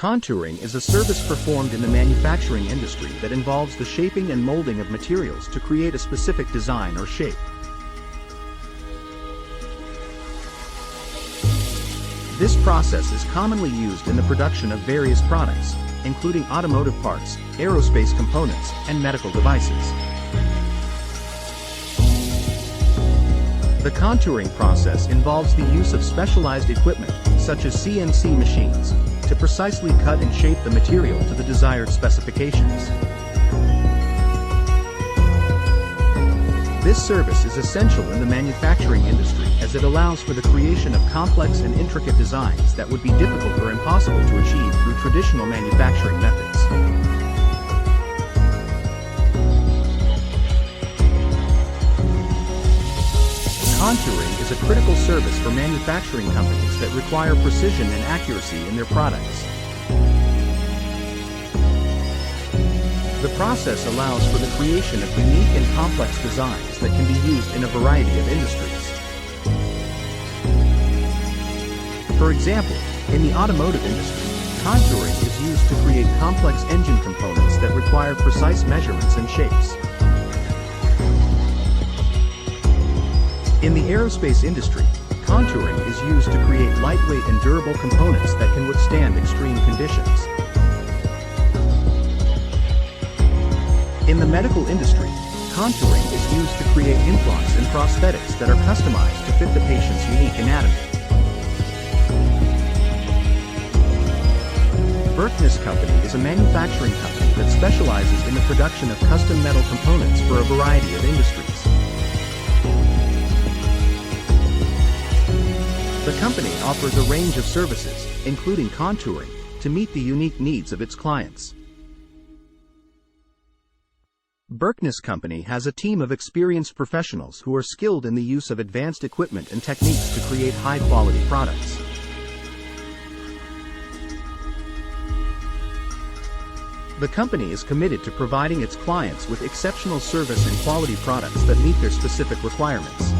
Contouring is a service performed in the manufacturing industry that involves the shaping and molding of materials to create a specific design or shape. This process is commonly used in the production of various products, including automotive parts, aerospace components, and medical devices. The contouring process involves the use of specialized equipment, such as CNC machines, to precisely cut and shape the material to the desired specifications. This service is essential in the manufacturing industry as it allows for the creation of complex and intricate designs that would be difficult or impossible to achieve through traditional manufacturing methods. Contouring is a critical service for manufacturing companies that require precision and accuracy in their products. The process allows for the creation of unique and complex designs that can be used in a variety of industries. For example, in the automotive industry, contouring is used to create complex engine components that require precise measurements and shapes. In the aerospace industry, contouring is used to create lightweight and durable components that can withstand extreme conditions. In the medical industry, contouring is used to create implants and prosthetics that are customized to fit the patient's unique anatomy. Berkness Company is a manufacturing company that specializes in the production of custom metal components for a variety of industries. The company offers a range of services, including contouring, to meet the unique needs of its clients. Berkness Company has a team of experienced professionals who are skilled in the use of advanced equipment and techniques to create high-quality products. The company is committed to providing its clients with exceptional service and quality products that meet their specific requirements.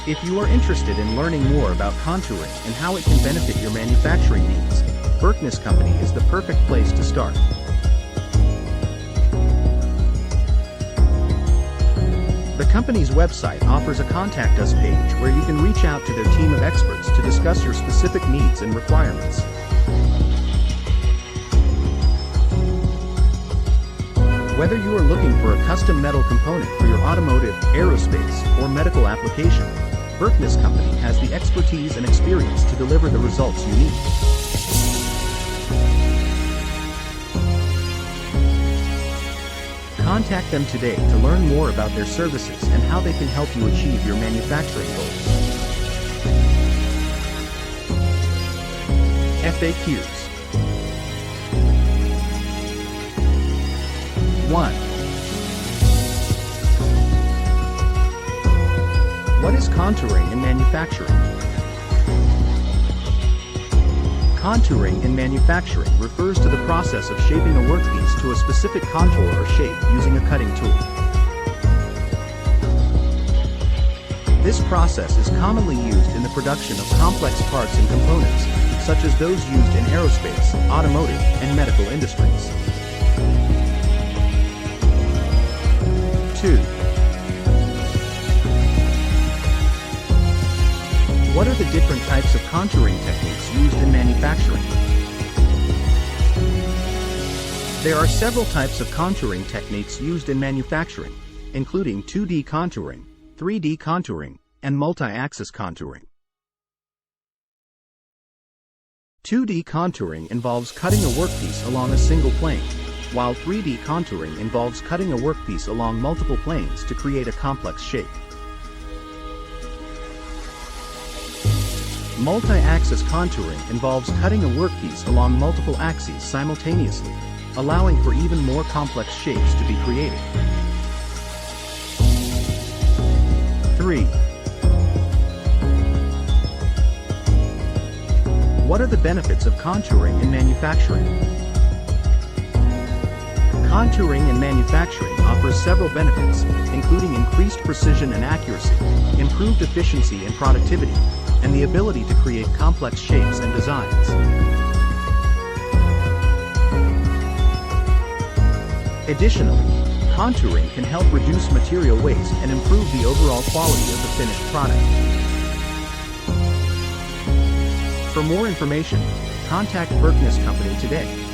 If you are interested in learning more about contouring and how it can benefit your manufacturing needs, Berkness Company is the perfect place to start. The company's website offers a Contact Us page where you can reach out to their team of experts to discuss your specific needs and requirements. Whether you are looking for a custom metal component for your automotive, aerospace, or medical application, Berkness Company has the expertise and experience to deliver the results you need. Contact them today to learn more about their services and how they can help you achieve your manufacturing goals. FAQs. 1. What is contouring in manufacturing? Contouring in manufacturing refers to the process of shaping a workpiece to a specific contour or shape using a cutting tool. This process is commonly used in the production of complex parts and components, such as those used in aerospace, automotive, and medical industries. 2. What are the different types of contouring techniques used in manufacturing? There are several types of contouring techniques used in manufacturing, including 2D contouring, 3D contouring, and multi-axis contouring. 2D contouring involves cutting a workpiece along a single plane, while 3D contouring involves cutting a workpiece along multiple planes to create a complex shape. Multi-axis contouring involves cutting a workpiece along multiple axes simultaneously, allowing for even more complex shapes to be created. 3. What are the benefits of contouring in manufacturing? Contouring in manufacturing offers several benefits, including increased precision and accuracy, improved efficiency and productivity, and the ability to create complex shapes and designs. Additionally, contouring can help reduce material waste and improve the overall quality of the finished product. For more information, contact Berkness Company today.